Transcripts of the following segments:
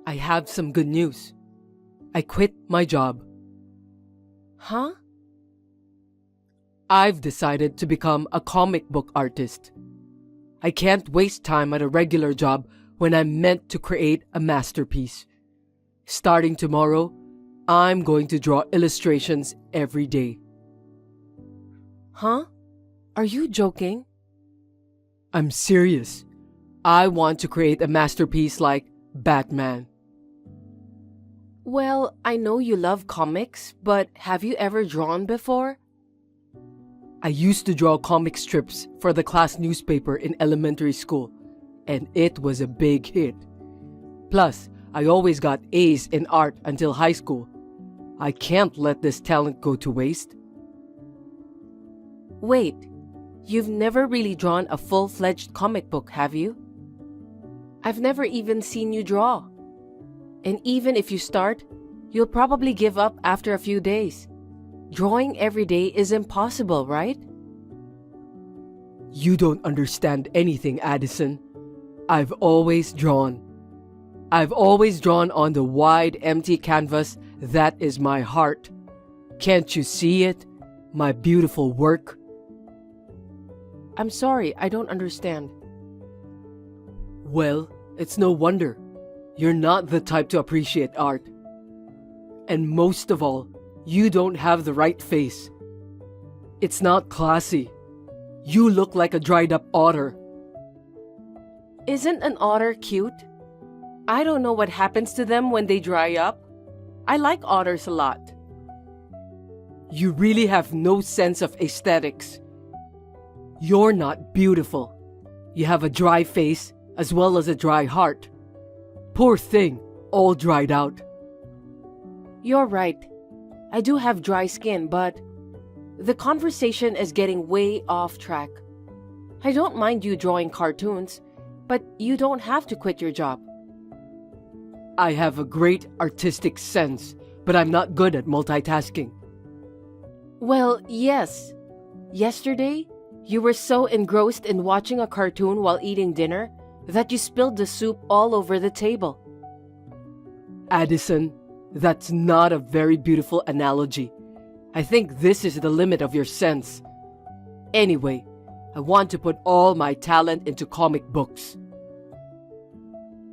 I have some good news. I quit my job. Huh? I've decided to become a comic book artist. I can't waste time at a regular job when I'm meant to create a masterpiece. Starting tomorrow, I'm going to draw illustrations every day. Huh? Are you joking? I'm serious. I want to create a masterpiece like Batman. Well, I know you love comics, but have you ever drawn before? I used to draw comic strips for the class newspaper in elementary school, and it was a big hit. Plus, I always got A's in art until high school. I can't let this talent go to waste. Wait, you've never really drawn a full-fledged comic book, have you? I've never even seen you draw. And even if you start, you'll probably give up after a few days. Drawing every day is impossible, right? You don't understand anything, Addison. I've always drawn. I've always drawn on the wide, empty canvas that is my heart. Can't you see it? My beautiful work. I'm sorry, I don't understand. Well, it's no wonder. You're not the type to appreciate art. And most of all, you don't have the right face. It's not classy. You look like a dried up otter. Isn't an otter cute? I don't know what happens to them when they dry up. I like otters a lot. You really have no sense of aesthetics. You're not beautiful. You have a dry face as well as a dry heart. Poor thing, all dried out. You're right. I do have dry skin, but the conversation is getting way off track. I don't mind you drawing cartoons, but you don't have to quit your job. I have a great artistic sense, but I'm not good at multitasking. Well, yes. Yesterday, you were so engrossed in watching a cartoon while eating dinner that you spilled the soup all over the table. Addison, that's not a very beautiful analogy. I think this is the limit of your sense. Anyway, I want to put all my talent into comic books.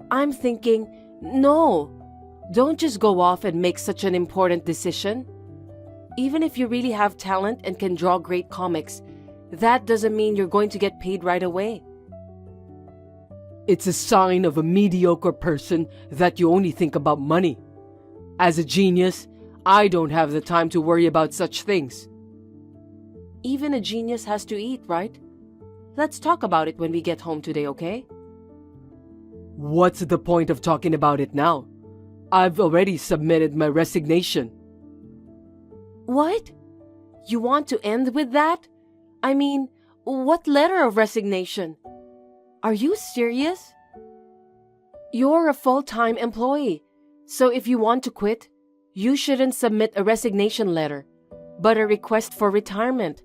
I'm thinking, no, don't just go off and make such an important decision. Even if you really have talent and can draw great comics, that doesn't mean you're going to get paid right away. It's a sign of a mediocre person that you only think about money. As a genius, I don't have the time to worry about such things. Even a genius has to eat, right? Let's talk about it when we get home today, okay? What's the point of talking about it now? I've already submitted my resignation. What? You want to end with that? I mean, what letter of resignation? Are you serious? You're a full-time employee, so if you want to quit, you shouldn't submit a resignation letter, but a request for retirement.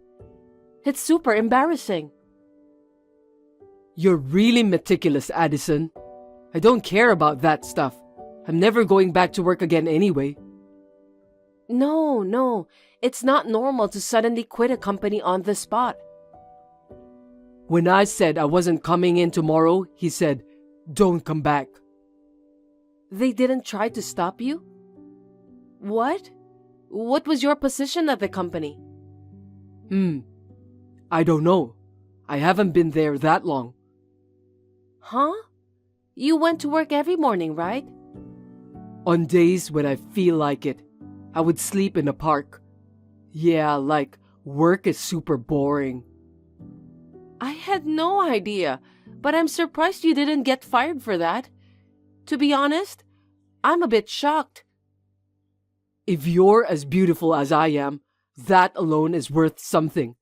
It's super embarrassing. You're really meticulous, Addison. I don't care about that stuff. I'm never going back to work again anyway. No, it's not normal to suddenly quit a company on the spot. When I said I wasn't coming in tomorrow, he said, "Don't come back." They didn't try to stop you? What? What was your position at the company? I don't know. I haven't been there that long. Huh? You went to work every morning, right? On days when I feel like it, I would sleep in a park. Yeah, like, work is super boring. I had no idea, but I'm surprised you didn't get fired for that. To be honest, I'm a bit shocked. If you're as beautiful as I am, that alone is worth something.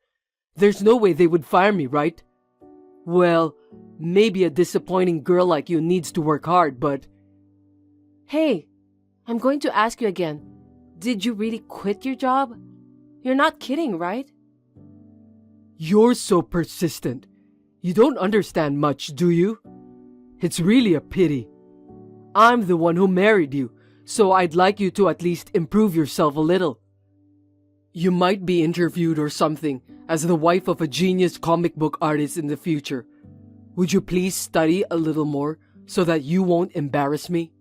There's no way they would fire me, right? Well, maybe a disappointing girl like you needs to work hard, but... Hey, I'm going to ask you again. Did you really quit your job? You're not kidding, right? You're so persistent. You don't understand much, do you? It's really a pity. I'm the one who married you, so I'd like you to at least improve yourself a little. You might be interviewed or something as the wife of a genius comic book artist in the future. Would you please study a little more so that you won't embarrass me?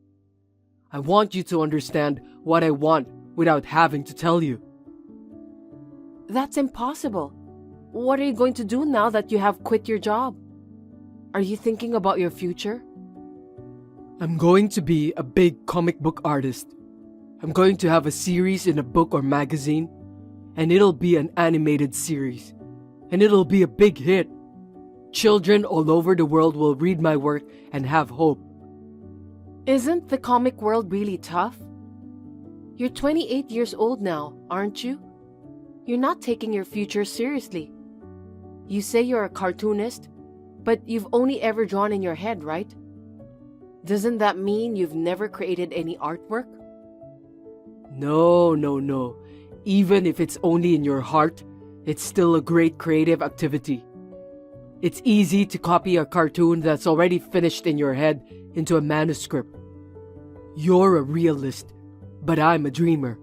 I want you to understand what I want without having to tell you. That's impossible. What are you going to do now that you have quit your job? Are you thinking about your future? I'm going to be a big comic book artist. I'm going to have a series in a book or magazine, and it'll be an animated series. And it'll be a big hit. Children all over the world will read my work and have hope. Isn't the comic world really tough? You're 28 years old now, aren't you? You're not taking your future seriously. You say you're a cartoonist, but you've only ever drawn in your head, right? Doesn't that mean you've never created any artwork? No. Even if it's only in your heart, it's still a great creative activity. It's easy to copy a cartoon that's already finished in your head into a manuscript. You're a realist, but I'm a dreamer.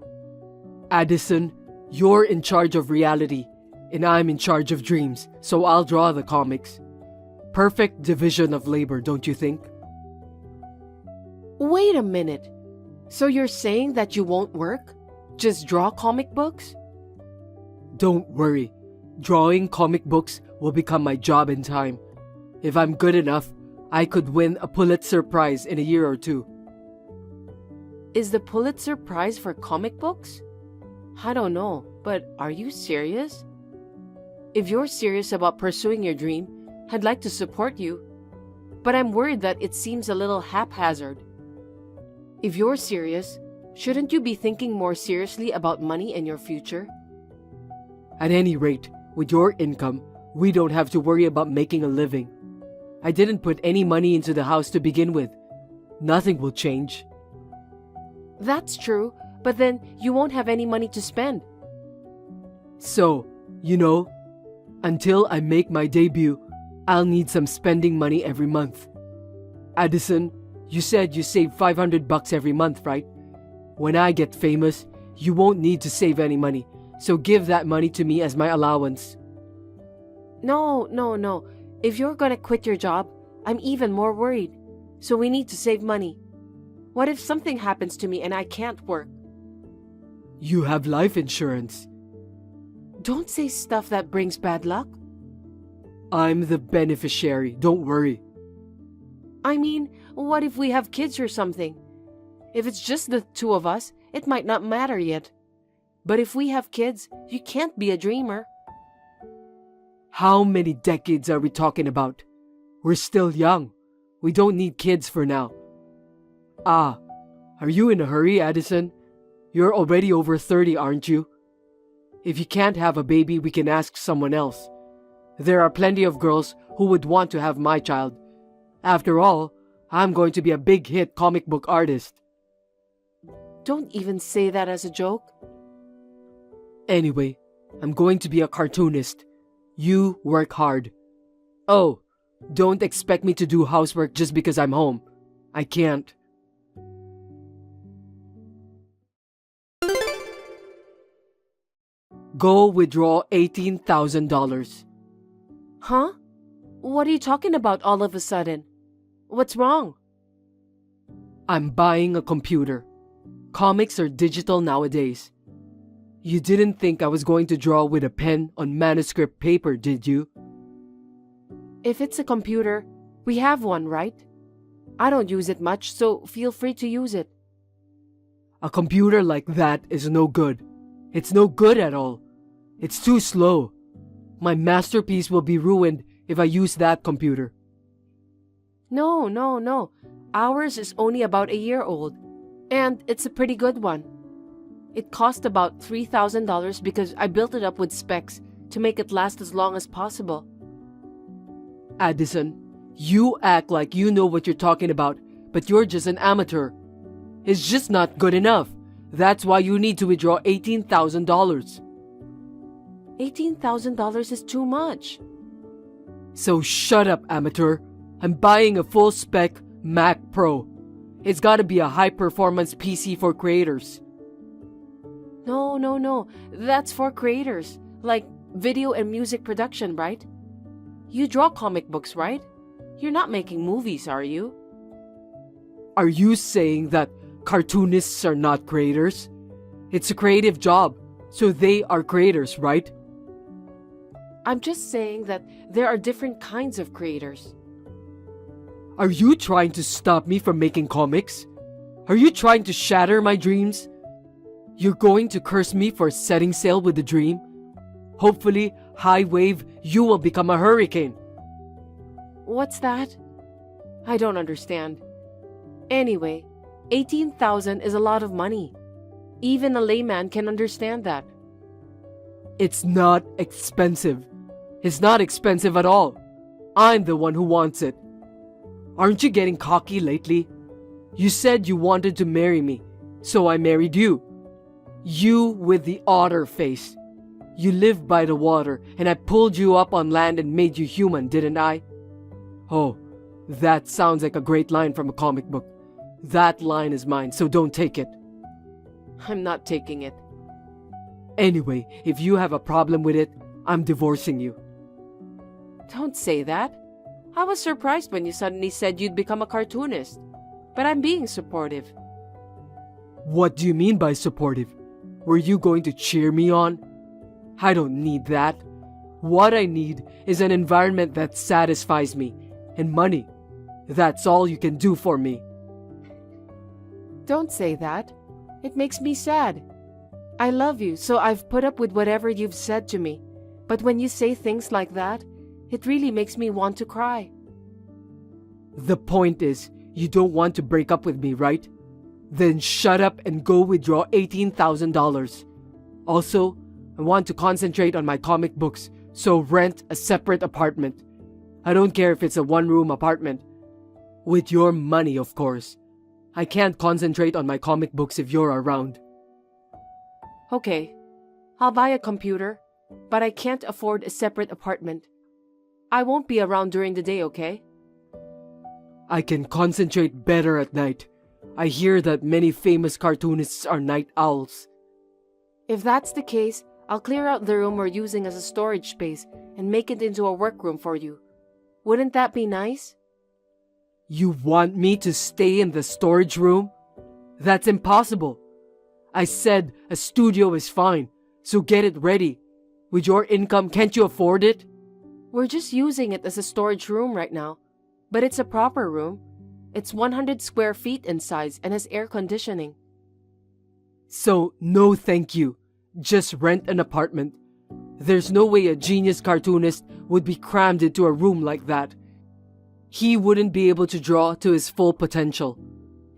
Addison, you're in charge of reality, and I'm in charge of dreams, so I'll draw the comics. Perfect division of labor, don't you think? Wait a minute. So you're saying that you won't work? Just draw comic books? Don't worry. Drawing comic books will become my job in time. If I'm good enough, I could win a Pulitzer Prize in a year or two. Is the Pulitzer Prize for comic books? I don't know, but are you serious? If you're serious about pursuing your dream, I'd like to support you. But I'm worried that it seems a little haphazard. If you're serious, shouldn't you be thinking more seriously about money and your future? At any rate, with your income, we don't have to worry about making a living. I didn't put any money into the house to begin with. Nothing will change. That's true, but then you won't have any money to spend. So, until I make my debut, I'll need some spending money every month. Addison, you said you save $500 every month, right? When I get famous, you won't need to save any money, so give that money to me as my allowance. No. If you're gonna quit your job, I'm even more worried. So we need to save money. What if something happens to me and I can't work? You have life insurance. Don't say stuff that brings bad luck. I'm the beneficiary, don't worry. I mean, what if we have kids or something? If it's just the two of us, it might not matter yet. But if we have kids, you can't be a dreamer. How many decades are we talking about? We're still young. We don't need kids for now. Are you in a hurry, Addison? You're already over 30, aren't you? If you can't have a baby, we can ask someone else. There are plenty of girls who would want to have my child. After all, I'm going to be a big hit comic book artist. Don't even say that as a joke. Anyway, I'm going to be a cartoonist. You work hard. Oh, don't expect me to do housework just because I'm home. I can't. Go withdraw $18,000. Huh? What are you talking about all of a sudden? What's wrong? I'm buying a computer. Comics are digital nowadays. You didn't think I was going to draw with a pen on manuscript paper, did you? If it's a computer, we have one, right? I don't use it much, so feel free to use it. A computer like that is no good. It's no good at all. It's too slow. My masterpiece will be ruined if I use that computer. No. Ours is only about a year old, and it's a pretty good one. It cost about $3,000 because I built it up with specs to make it last as long as possible. Addison, you act like you know what you're talking about, but you're just an amateur. It's just not good enough. That's why you need to withdraw $18,000. $18,000 is too much. So shut up, amateur. I'm buying a full-spec Mac Pro. It's gotta be a high-performance PC for creators. No. That's for creators, like video and music production, right? You draw comic books, right? You're not making movies, are you? Are you saying that cartoonists are not creators? It's a creative job, so they are creators, right? I'm just saying that there are different kinds of creators. Are you trying to stop me from making comics? Are you trying to shatter my dreams? You're going to curse me for setting sail with a dream? Hopefully, high wave, you will become a hurricane. What's that? I don't understand. Anyway, 18,000 is a lot of money. Even a layman can understand that. It's not expensive. It's not expensive at all. I'm the one who wants it. Aren't you getting cocky lately? You said you wanted to marry me, so I married you. You with the otter face. You live by the water, and I pulled you up on land and made you human, didn't I? Oh, that sounds like a great line from a comic book. That line is mine, so don't take it. I'm not taking it. Anyway, if you have a problem with it, I'm divorcing you. Don't say that. I was surprised when you suddenly said you'd become a cartoonist. But I'm being supportive. What do you mean by supportive? Were you going to cheer me on? I don't need that. What I need is an environment that satisfies me, and money. That's all you can do for me. Don't say that. It makes me sad. I love you, so I've put up with whatever you've said to me. But when you say things like that, it really makes me want to cry. The point is, you don't want to break up with me, right? Then shut up and go withdraw $18,000. Also, I want to concentrate on my comic books, so rent a separate apartment. I don't care if it's a one-room apartment. With your money, of course. I can't concentrate on my comic books if you're around. Okay, I'll buy a computer, but I can't afford a separate apartment. I won't be around during the day, okay? I can concentrate better at night. I hear that many famous cartoonists are night owls. If that's the case, I'll clear out the room we're using as a storage space and make it into a workroom for you. Wouldn't that be nice? You want me to stay in the storage room? That's impossible. I said a studio is fine, so get it ready. With your income, can't you afford it? We're just using it as a storage room right now, but it's a proper room. It's 100 square feet in size and has air conditioning. So, no thank you. Just rent an apartment. There's no way a genius cartoonist would be crammed into a room like that. He wouldn't be able to draw to his full potential.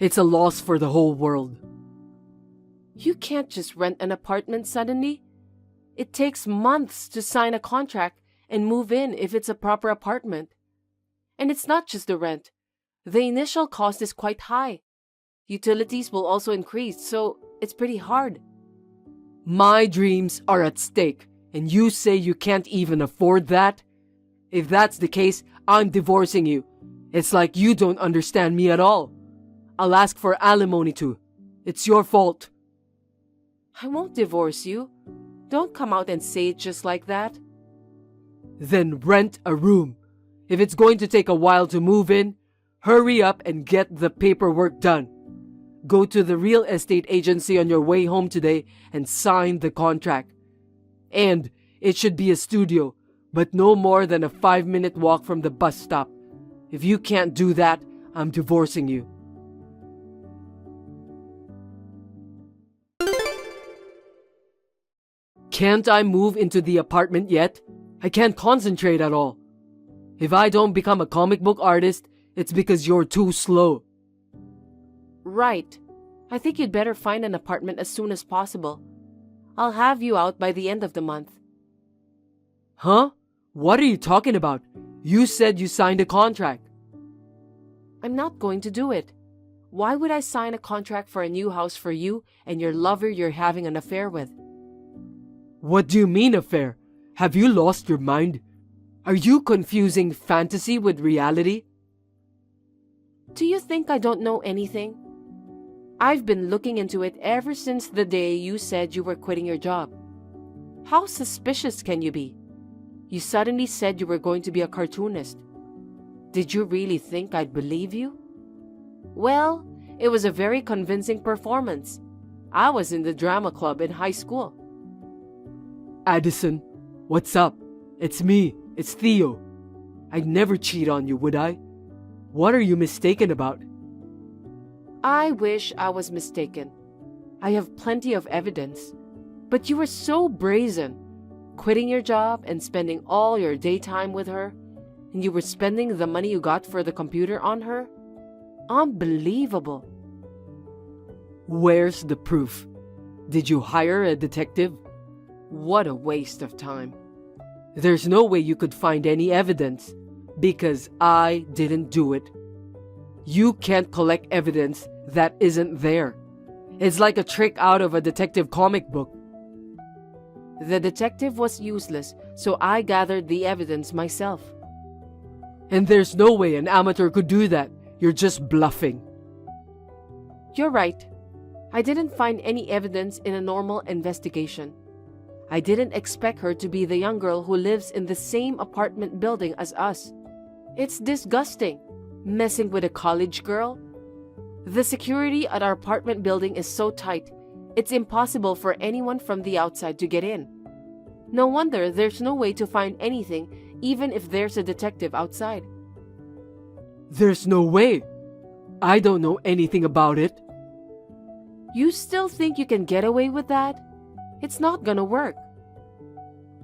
It's a loss for the whole world. You can't just rent an apartment suddenly. It takes months to sign a contract and move in if it's a proper apartment. And it's not just the rent. The initial cost is quite high. Utilities will also increase, so it's pretty hard. My dreams are at stake, and you say you can't even afford that? If that's the case, I'm divorcing you. It's like you don't understand me at all. I'll ask for alimony too. It's your fault. I won't divorce you. Don't come out and say it just like that. Then rent a room. If it's going to take a while to move in, hurry up and get the paperwork done. Go to the real estate agency on your way home today and sign the contract. And it should be a studio, but no more than a 5-minute walk from the bus stop. If you can't do that, I'm divorcing you. Can't I move into the apartment yet? I can't concentrate at all. If I don't become a comic book artist, it's because you're too slow. Right. I think you'd better find an apartment as soon as possible. I'll have you out by the end of the month. Huh? What are you talking about? You said you signed a contract. I'm not going to do it. Why would I sign a contract for a new house for you and your lover you're having an affair with? What do you mean affair? Have you lost your mind? Are you confusing fantasy with reality? Do you think I don't know anything? I've been looking into it ever since the day you said you were quitting your job. How suspicious can you be? You suddenly said you were going to be a cartoonist. Did you really think I'd believe you? Well, it was a very convincing performance. I was in the drama club in high school. Addison, what's up? It's me. It's Theo. I'd never cheat on you, would I? What are you mistaken about? I wish I was mistaken. I have plenty of evidence. But you were so brazen, quitting your job and spending all your daytime with her, and you were spending the money you got for the computer on her? Unbelievable. Where's the proof? Did you hire a detective? What a waste of time. There's no way you could find any evidence, because I didn't do it. You can't collect evidence that isn't there. It's like a trick out of a detective comic book. The detective was useless, so I gathered the evidence myself. And there's no way an amateur could do that. You're just bluffing. You're right. I didn't find any evidence in a normal investigation. I didn't expect her to be the young girl who lives in the same apartment building as us. It's disgusting, messing with a college girl. The security at our apartment building is so tight, it's impossible for anyone from the outside to get in. No wonder there's no way to find anything, even if there's a detective outside. There's no way. I don't know anything about it. You still think you can get away with that? It's not gonna work.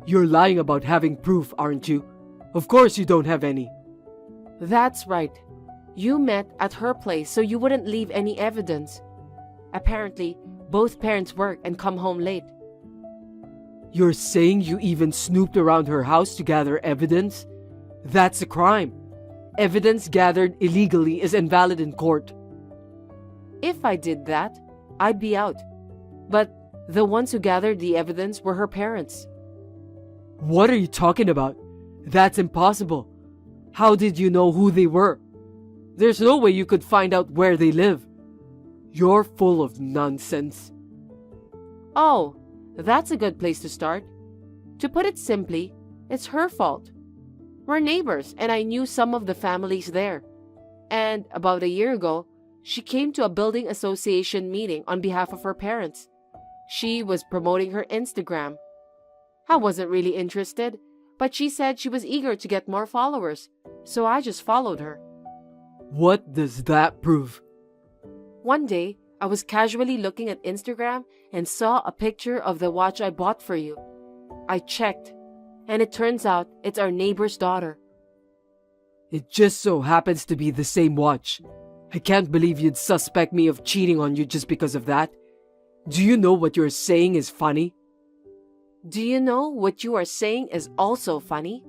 You're lying about having proof, aren't you? Of course you don't have any. That's right. You met at her place so you wouldn't leave any evidence. Apparently, both parents work and come home late. You're saying you even snooped around her house to gather evidence? That's a crime. Evidence gathered illegally is invalid in court. If I did that, I'd be out. But the ones who gathered the evidence were her parents. What are you talking about? That's impossible. How did you know who they were? There's no way you could find out where they live. You're full of nonsense. Oh, that's a good place to start. To put it simply, it's her fault. We're neighbors, and I knew some of the families there. And about a year ago, she came to a building association meeting on behalf of her parents. She was promoting her Instagram. I wasn't really interested, but she said she was eager to get more followers, so I just followed her. What does that prove? One day, I was casually looking at Instagram and saw a picture of the watch I bought for you. I checked, and it turns out it's our neighbor's daughter. It just so happens to be the same watch. I can't believe you'd suspect me of cheating on you just because of that. Do you know what you're saying is funny? Do you know what you are saying is also funny?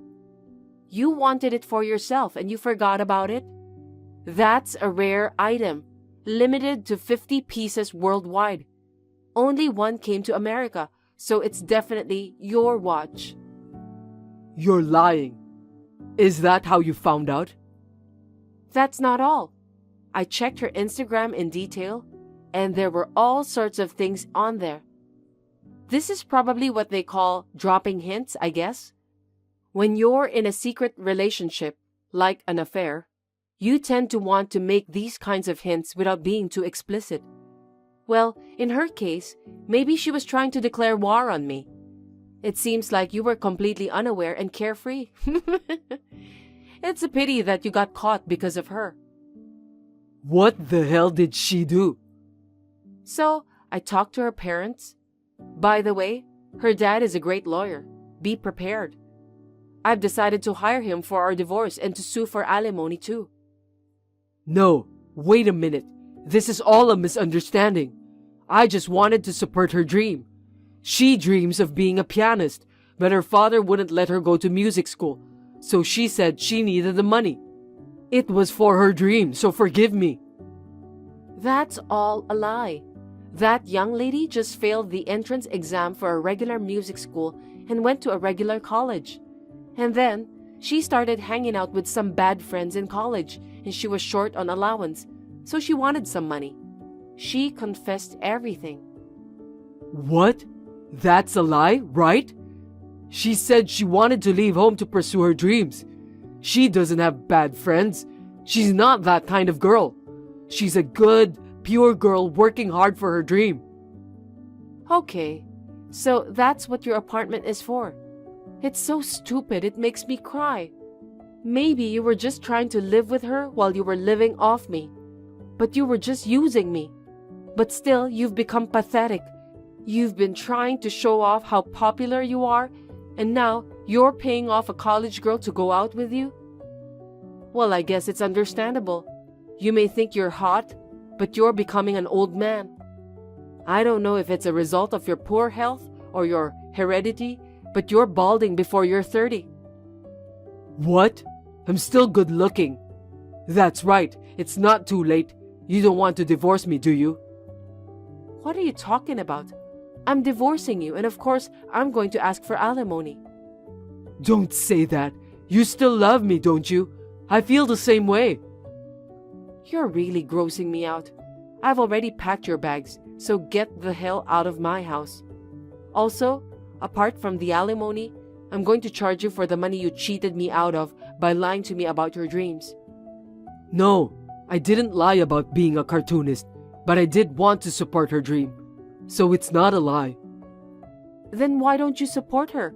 You wanted it for yourself and you forgot about it? That's a rare item, limited to 50 pieces worldwide. Only one came to America, so it's definitely your watch. You're lying. Is that how you found out? That's not all. I checked her Instagram in detail, and there were all sorts of things on there. This is probably what they call dropping hints, I guess. When you're in a secret relationship, like an affair, you tend to want to make these kinds of hints without being too explicit. Well, in her case, maybe she was trying to declare war on me. It seems like you were completely unaware and carefree. It's a pity that you got caught because of her. What the hell did she do? So, I talked to her parents. By the way, her dad is a great lawyer. Be prepared. I've decided to hire him for our divorce and to sue for alimony too. No, wait a minute. This is all a misunderstanding. I just wanted to support her dream. She dreams of being a pianist, but her father wouldn't let her go to music school, so she said she needed the money. It was for her dream, so forgive me. That's all a lie. That young lady just failed the entrance exam for a regular music school and went to a regular college. And then, she started hanging out with some bad friends in college, and she was short on allowance, so she wanted some money. She confessed everything. What? That's a lie, right? She said she wanted to leave home to pursue her dreams. She doesn't have bad friends. She's not that kind of girl. She's a good, pure girl working hard for her dream. Okay, so that's what your apartment is for. It's so stupid, it makes me cry. Maybe you were just trying to live with her while you were living off me. But you were just using me. But still, you've become pathetic. You've been trying to show off how popular you are, and now you're paying off a college girl to go out with you? Well, I guess it's understandable. You may think you're hot, but you're becoming an old man. I don't know if it's a result of your poor health or your heredity, but you're balding before you're 30. What? I'm still good looking. That's right, it's not too late. You don't want to divorce me, do you? What are you talking about? I'm divorcing you, and of course, I'm going to ask for alimony. Don't say that. You still love me, don't you? I feel the same way. You're really grossing me out. I've already packed your bags, so get the hell out of my house. Also, apart from the alimony, I'm going to charge you for the money you cheated me out of by lying to me about your dreams. No, I didn't lie about being a cartoonist, but I did want to support her dream. So it's not a lie. Then why don't you support her?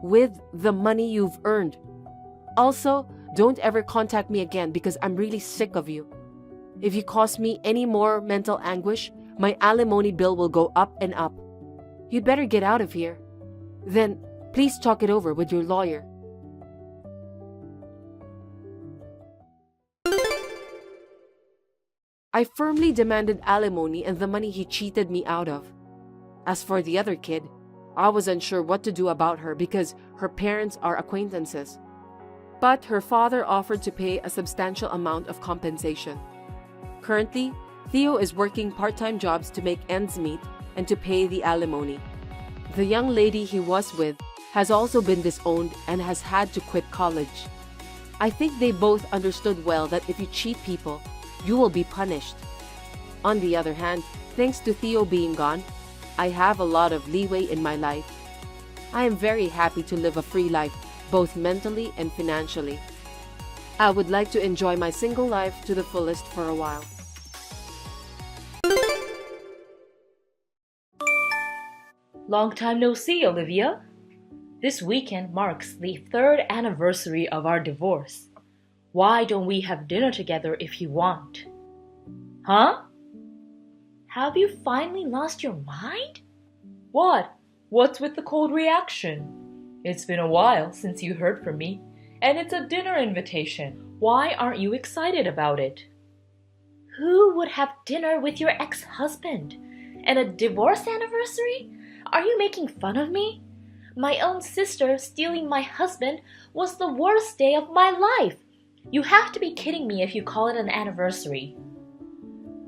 With the money you've earned. Also, don't ever contact me again because I'm really sick of you. If you cause me any more mental anguish, my alimony bill will go up and up. You'd better get out of here. Then, please talk it over with your lawyer. I firmly demanded alimony and the money he cheated me out of. As for the other kid, I was unsure what to do about her because her parents are acquaintances. But her father offered to pay a substantial amount of compensation. Currently, Theo is working part-time jobs to make ends meet and to pay the alimony. The young lady he was with has also been disowned and has had to quit college. I think they both understood well that if you cheat people, you will be punished. On the other hand, thanks to Theo being gone, I have a lot of leeway in my life. I am very happy to live a free life, both mentally and financially. I would like to enjoy my single life to the fullest for a while. Long time no see, Olivia. This weekend marks the 3rd anniversary of our divorce. Why don't we have dinner together if you want? Huh? Have you finally lost your mind? What? What's with the cold reaction? It's been a while since you heard from me, and it's a dinner invitation. Why aren't you excited about it? Who would have dinner with your ex-husband? And a divorce anniversary? Are you making fun of me? My own sister stealing my husband was the worst day of my life. You have to be kidding me if you call it an anniversary.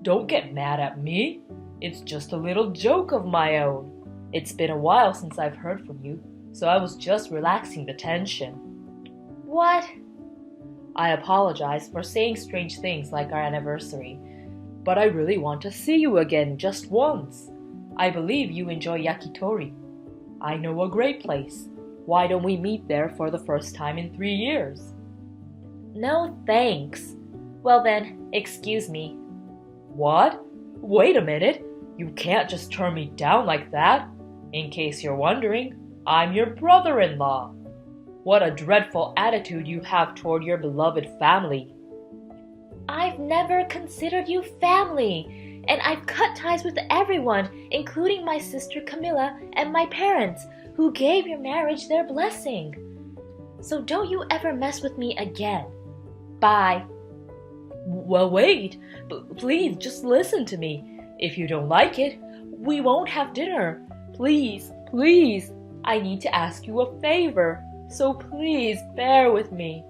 Don't get mad at me. It's just a little joke of my own. It's been a while since I've heard from you, so I was just relaxing the tension. What? I apologize for saying strange things like our anniversary, but I really want to see you again just once. I believe you enjoy yakitori. I know a great place. Why don't we meet there for the first time in 3 years? No thanks. Well then, excuse me. What? Wait a minute. You can't just turn me down like that. In case you're wondering, I'm your brother-in-law. What a dreadful attitude you have toward your beloved family. I've never considered you family, and I've cut ties with everyone, including my sister Camilla and my parents, who gave your marriage their blessing. So don't you ever mess with me again. Bye. Well, wait. Please, just listen to me. If you don't like it, we won't have dinner. Please, please. I need to ask you a favor, so please bear with me.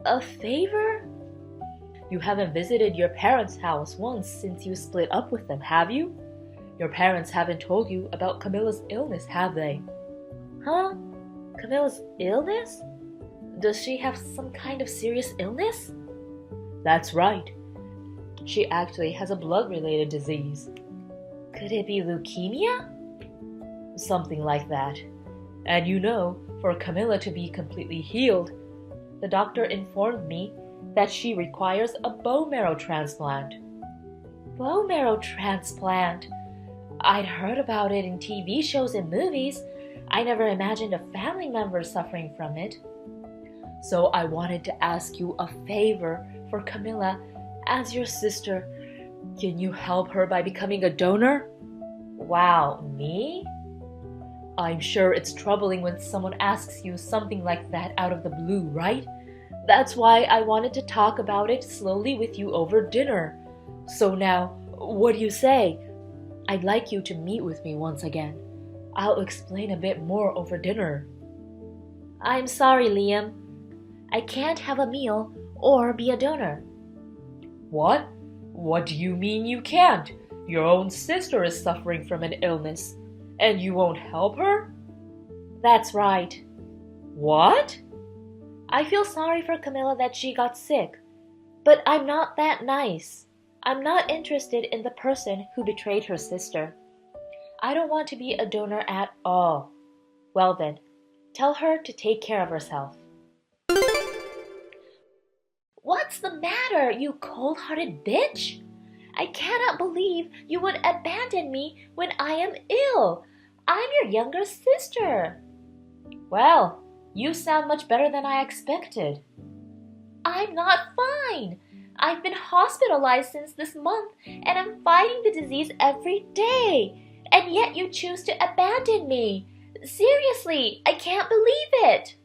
A favor? You haven't visited your parents' house once since you split up with them, have you? Your parents haven't told you about Camilla's illness, have they? Huh? Camilla's illness? Does she have some kind of serious illness? That's right. She actually has a blood-related disease. Could it be leukemia? Something like that. And you know, for Camilla to be completely healed, the doctor informed me that she requires a bone marrow transplant. Bone marrow transplant? I'd heard about it in TV shows and movies. I never imagined a family member suffering from it. So I wanted to ask you a favor for Camilla as your sister. Can you help her by becoming a donor? Wow, me? I'm sure it's troubling when someone asks you something like that out of the blue, right? That's why I wanted to talk about it slowly with you over dinner. So now, what do you say? I'd like you to meet with me once again. I'll explain a bit more over dinner. I'm sorry, Liam. I can't have a meal or be a donor. What? What do you mean you can't? Your own sister is suffering from an illness, and you won't help her? That's right. What? I feel sorry for Camilla that she got sick, but I'm not that nice. I'm not interested in the person who betrayed her sister. I don't want to be a donor at all. Well then, tell her to take care of herself. What's the matter, you cold-hearted bitch? I cannot believe you would abandon me when I am ill. I'm your younger sister. Well, you sound much better than I expected. I'm not fine. I've been hospitalized since this month, and I'm fighting the disease every day. And yet you choose to abandon me. Seriously, I can't believe it.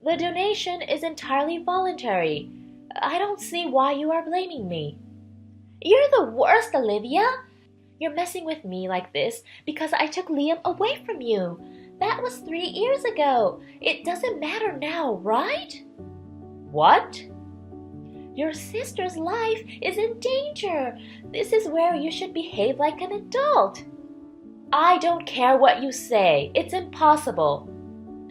The donation is entirely voluntary. I don't see why you are blaming me. You're the worst, Olivia. You're messing with me like this because I took Liam away from you. That was 3 years ago. It doesn't matter now, right? What? Your sister's life is in danger. This is where you should behave like an adult. I don't care what you say. It's impossible.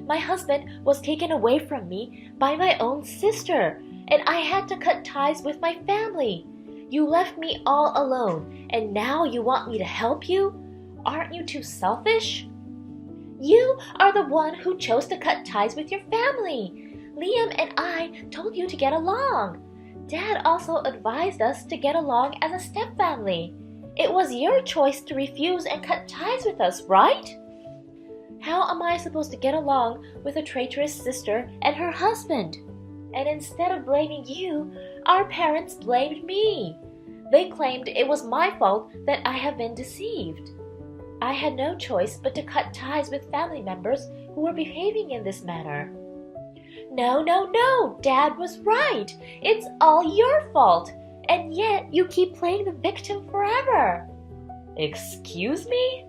My husband was taken away from me by my own sister, and I had to cut ties with my family. You left me all alone, and now you want me to help you? Aren't you too selfish? You are the one who chose to cut ties with your family. Liam and I told you to get along. Dad also advised us to get along as a stepfamily. It was your choice to refuse and cut ties with us, right? How am I supposed to get along with a traitorous sister and her husband? And instead of blaming you, our parents blamed me. They claimed it was my fault that I have been deceived. I had no choice but to cut ties with family members who were behaving in this manner. No, Dad was right. It's all your fault. And yet you keep playing the victim forever. Excuse me?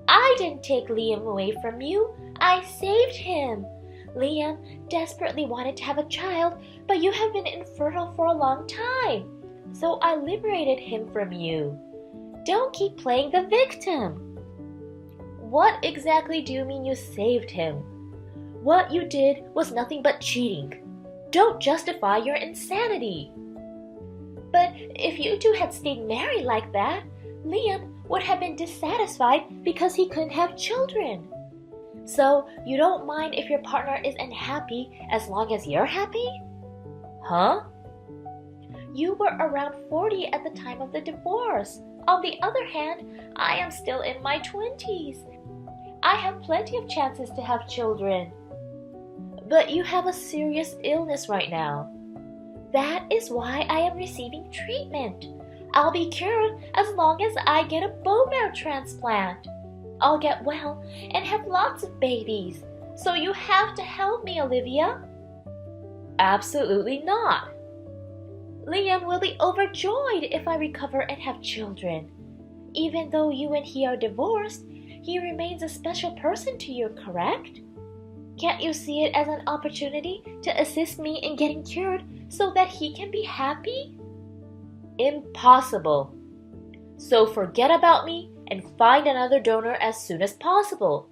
I didn't take Liam away from you. I saved him. Liam desperately wanted to have a child, but you have been infertile for a long time. So I liberated him from you. Don't keep playing the victim. What exactly do you mean you saved him? What you did was nothing but cheating. Don't justify your insanity. But if you two had stayed married like that, Liam would have been dissatisfied because he couldn't have children. So you don't mind if your partner is unhappy as long as you're happy? Huh? You were around 40 at the time of the divorce. On the other hand, I am still in my 20s. I have plenty of chances to have children. But you have a serious illness right now. That is why I am receiving treatment. I'll be cured as long as I get a bone marrow transplant. I'll get well and have lots of babies. So you have to help me, Olivia. Absolutely not. Liam will be overjoyed if I recover and have children. Even though you and he are divorced, he remains a special person to you, correct? Can't you see it as an opportunity to assist me in getting cured so that he can be happy? Impossible. So forget about me and find another donor as soon as possible.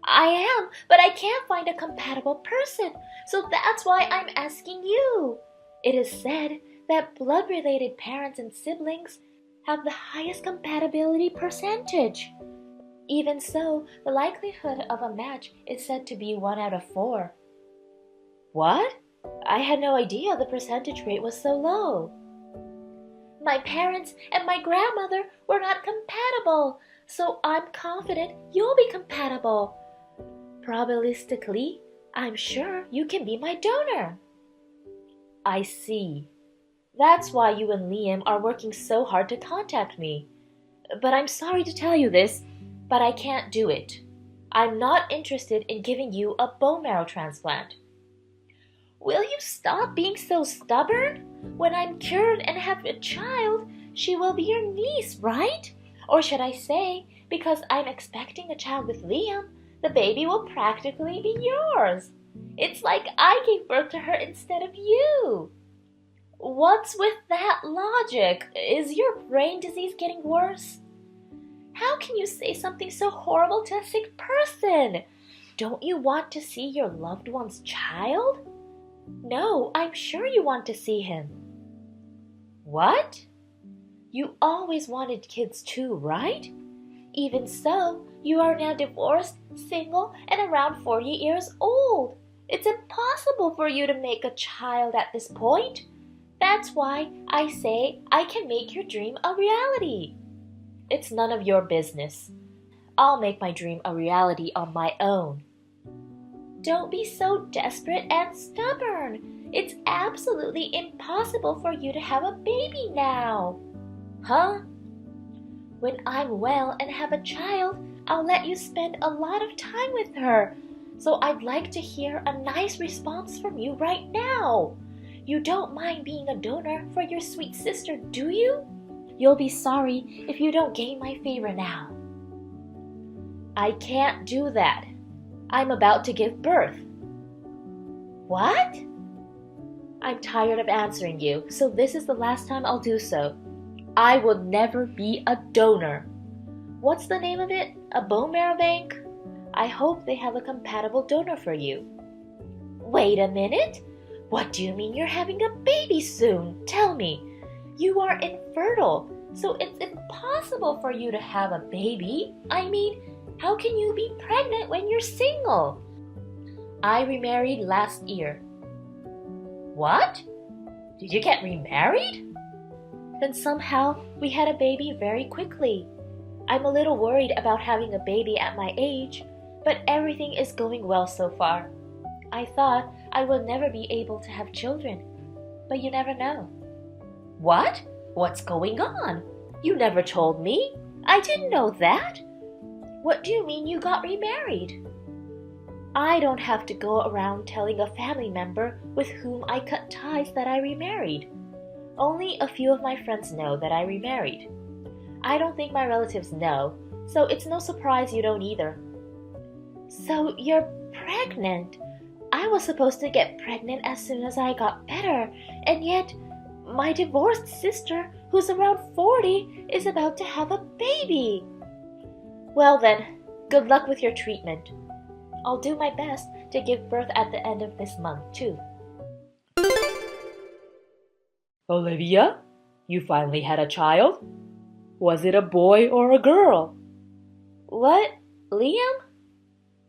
I am, but I can't find a compatible person, so that's why I'm asking you. It is said that blood-related parents and siblings have the highest compatibility percentage. Even so, the likelihood of a match is said to be 1 out of 4. What? I had no idea the percentage rate was so low. My parents and my grandmother were not compatible, so I'm confident you'll be compatible. Probabilistically, I'm sure you can be my donor. I see. That's why you and Liam are working so hard to contact me. But I'm sorry to tell you this, but I can't do it. I'm not interested in giving you a bone marrow transplant. Will you stop being so stubborn? When I'm cured and have a child, she will be your niece, right? Or should I say, because I'm expecting a child with Liam, the baby will practically be yours. It's like I gave birth to her instead of you. What's with that logic? Is your brain disease getting worse? How can you say something so horrible to a sick person? Don't you want to see your loved one's child? No, I'm sure you want to see him. What? You always wanted kids too, right? Even so, you are now divorced, single, and around 40 years old. It's impossible for you to make a child at this point. That's why I say I can make your dream a reality. It's none of your business. I'll make my dream a reality on my own. Don't be so desperate and stubborn. It's absolutely impossible for you to have a baby now. Huh? When I'm well and have a child, I'll let you spend a lot of time with her. So I'd like to hear a nice response from you right now. You don't mind being a donor for your sweet sister, do you? You'll be sorry if you don't gain my favor now. I can't do that. I'm about to give birth. What? I'm tired of answering you, so this is the last time I'll do so. I will never be a donor. What's the name of it? A bone marrow bank? I hope they have a compatible donor for you. Wait a minute. What do you mean you're having a baby soon? Tell me. You are infertile, so it's impossible for you to have a baby. I mean, how can you be pregnant when you're single? I remarried last year. What? Did you get remarried? Then somehow we had a baby very quickly. I'm a little worried about having a baby at my age, but everything is going well so far. I thought I would never be able to have children, but you never know. What? What's going on? You never told me. I didn't know that. What do you mean you got remarried? I don't have to go around telling a family member with whom I cut ties that I remarried. Only a few of my friends know that I remarried. I don't think my relatives know, so it's no surprise you don't either. So you're pregnant. I was supposed to get pregnant as soon as I got better, and yet my divorced sister, who's around 40, is about to have a baby. Well then, good luck with your treatment. I'll do my best to give birth at the end of this month, too. Olivia, you finally had a child? Was it a boy or a girl? What? Liam?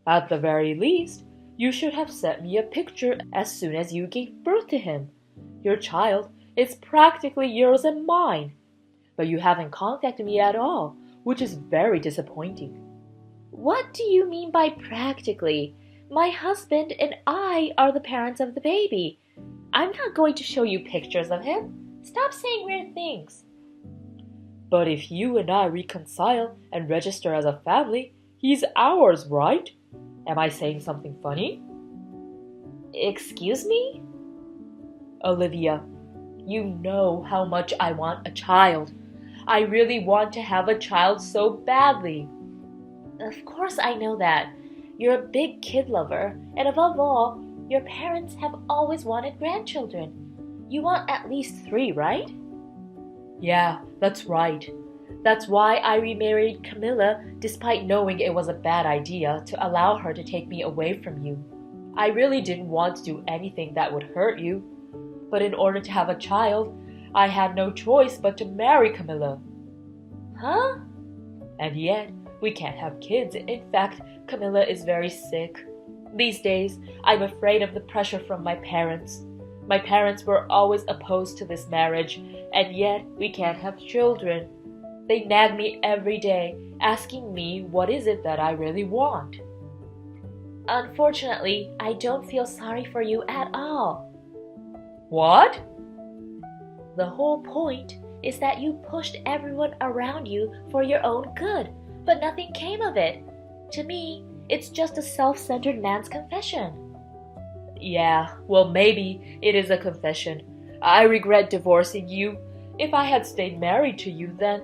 At the very least, you should have sent me a picture as soon as you gave birth to him. Your child is practically yours and mine. But you haven't contacted me at all, which is very disappointing. What do you mean by practically? My husband and I are the parents of the baby. I'm not going to show you pictures of him. Stop saying weird things. But if you and I reconcile and register as a family, he's ours, right? Am I saying something funny? Excuse me? Olivia, you know how much I want a child. I really want to have a child so badly. Of course I know that. You're a big kid lover, and above all, your parents have always wanted grandchildren. You want at least 3, right? Yeah, that's right. That's why I remarried Camilla despite knowing it was a bad idea to allow her to take me away from you. I really didn't want to do anything that would hurt you. But in order to have a child, I had no choice but to marry Camilla. Huh? And yet, we can't have kids. In fact, Camilla is very sick. These days, I'm afraid of the pressure from my parents. My parents were always opposed to this marriage, and yet we can't have children. They nag me every day, asking me what is it that I really want. Unfortunately, I don't feel sorry for you at all. What? The whole point is that you pushed everyone around you for your own good, but nothing came of it. To me, it's just a self-centered man's confession. Yeah, well, maybe it is a confession. I regret divorcing you. If I had stayed married to you, then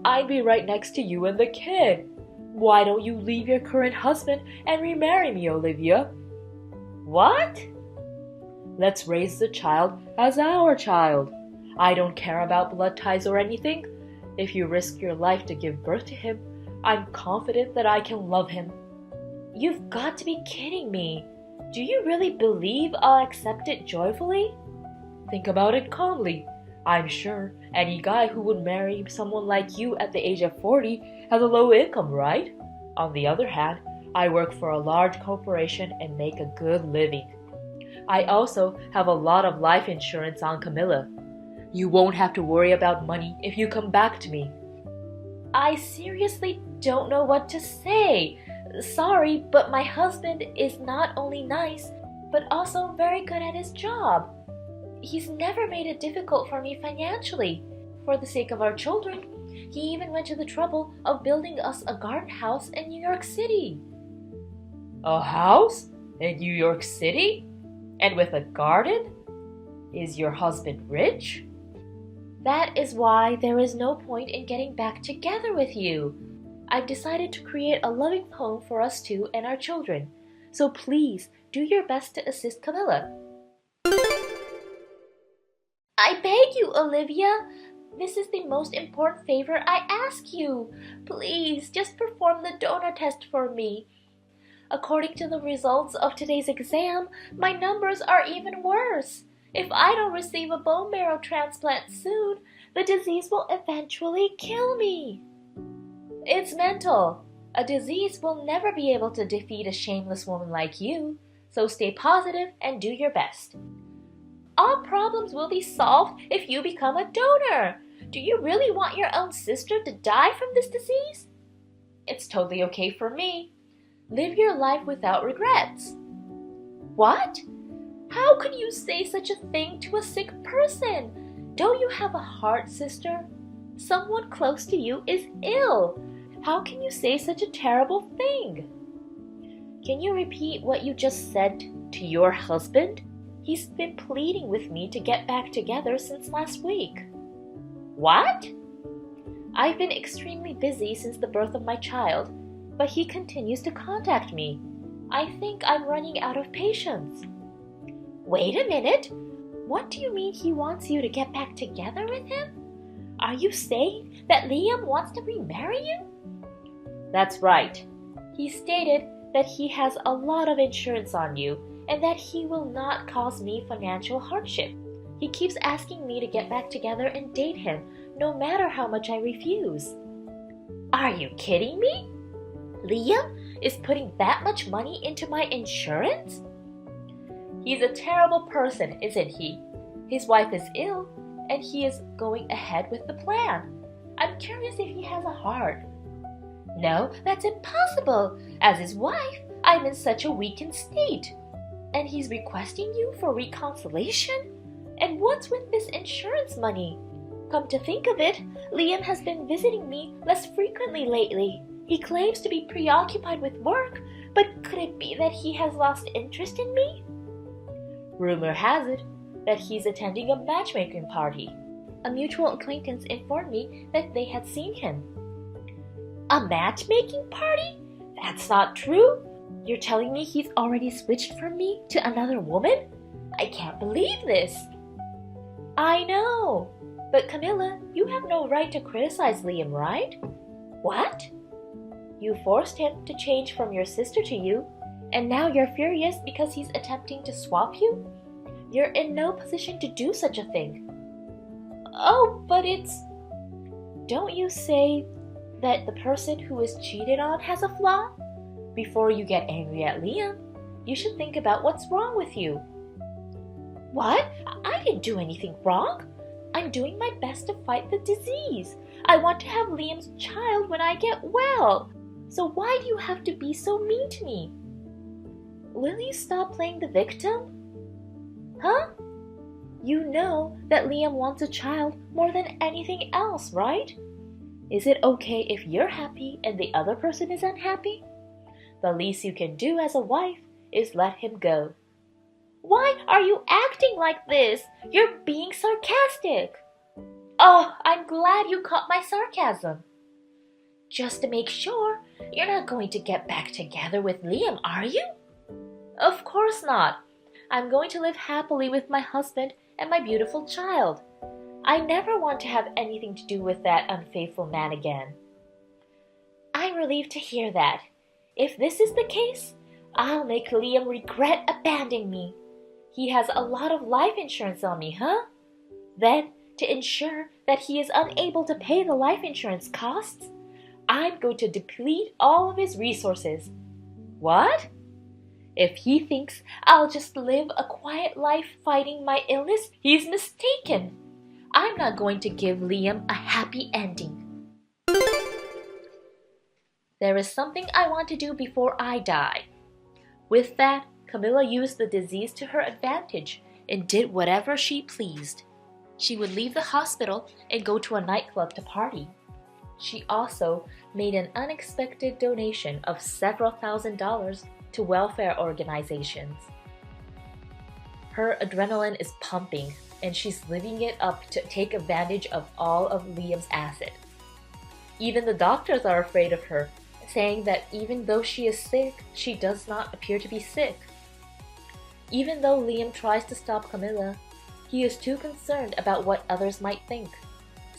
I'd be right next to you and the kid. Why don't you leave your current husband and remarry me, Olivia? What? Let's raise the child as our child. I don't care about blood ties or anything. If you risk your life to give birth to him, I'm confident that I can love him. You've got to be kidding me. Do you really believe I'll accept it joyfully? Think about it calmly. I'm sure any guy who would marry someone like you at the age of 40 has a low income, right? On the other hand, I work for a large corporation and make a good living. I also have a lot of life insurance on Camilla. You won't have to worry about money if you come back to me. I seriously don't know what to say. Sorry, but my husband is not only nice, but also very good at his job. He's never made it difficult for me financially. For the sake of our children, he even went to the trouble of building us a garden house in New York City. A house in New York City? And with a garden? Is your husband rich? That is why there is no point in getting back together with you. I've decided to create a loving home for us two and our children. So please do your best to assist Camilla. I beg you, Olivia. This is the most important favor I ask you. Please, just perform the donor test for me. According to the results of today's exam, my numbers are even worse. If I don't receive a bone marrow transplant soon, the disease will eventually kill me. It's mental. A disease will never be able to defeat a shameless woman like you, so stay positive and do your best. All problems will be solved if you become a donor. Do you really want your own sister to die from this disease? It's totally okay for me. Live your life without regrets. What? How could you say such a thing to a sick person? Don't you have a heart, sister? Someone close to you is ill. How can you say such a terrible thing? Can you repeat what you just said to your husband? He's been pleading with me to get back together since last week. What? I've been extremely busy since the birth of my child, but he continues to contact me. I think I'm running out of patience. Wait a minute. What do you mean he wants you to get back together with him? Are you saying that Liam wants to remarry you? That's right. He stated that he has a lot of insurance on you and that he will not cause me financial hardship. He keeps asking me to get back together and date him, no matter how much I refuse. Are you kidding me? Liam is putting that much money into my insurance? He's a terrible person, isn't he? His wife is ill, and he is going ahead with the plan. I'm curious if he has a heart. No, that's impossible. As his wife, I'm in such a weakened state. And he's requesting you for reconciliation? And what's with this insurance money? Come to think of it, Liam has been visiting me less frequently lately. He claims to be preoccupied with work, but could it be that he has lost interest in me? Rumor has it that he's attending a matchmaking party. A mutual acquaintance informed me that they had seen him. A matchmaking party? That's not true. You're telling me he's already switched from me to another woman? I can't believe this. I know. But Camilla, you have no right to criticize Liam, right? What? You forced him to change from your sister to you, and now you're furious because he's attempting to swap you? You're in no position to do such a thing. Oh, but it's... Don't you say that the person who is cheated on has a flaw? Before you get angry at Liam, you should think about what's wrong with you. What? I didn't do anything wrong. I'm doing my best to fight the disease. I want to have Liam's child when I get well. So why do you have to be so mean to me? Will you stop playing the victim? Huh? You know that Liam wants a child more than anything else, right? Is it okay if you're happy and the other person is unhappy? The least you can do as a wife is let him go. Why are you acting like this? You're being sarcastic. Oh, I'm glad you caught my sarcasm. Just to make sure, you're not going to get back together with Liam, are you? Of course not. I'm going to live happily with my husband and my beautiful child. I never want to have anything to do with that unfaithful man again. I'm relieved to hear that. If this is the case, I'll make Liam regret abandoning me. He has a lot of life insurance on me, huh? Then, to ensure that he is unable to pay the life insurance costs, I'm going to deplete all of his resources. What? If he thinks I'll just live a quiet life fighting my illness, he's mistaken. I'm not going to give Liam a happy ending. There is something I want to do before I die. With that, Camilla used the disease to her advantage and did whatever she pleased. She would leave the hospital and go to a nightclub to party. She also made an unexpected donation of several $1,000s to welfare organizations. Her adrenaline is pumping and she's living it up to take advantage of all of Liam's asset. Even the doctors are afraid of her, saying that even though she is sick, she does not appear to be sick. Even though Liam tries to stop Camilla, he is too concerned about what others might think,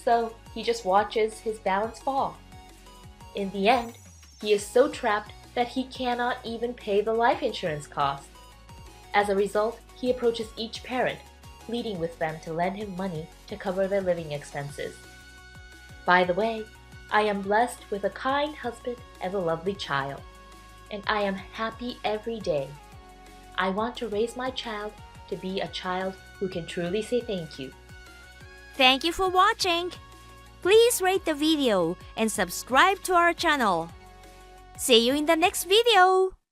so he just watches his balance fall. In the end, he is so trapped that he cannot even pay the life insurance cost. As a result, he approaches each parent, pleading with them to lend him money to cover their living expenses. By the way, I am blessed with a kind husband and a lovely child, and I am happy every day. I want to raise my child to be a child who can truly say thank you. Thank you for watching. Please rate the video and subscribe to our channel. See you in the next video.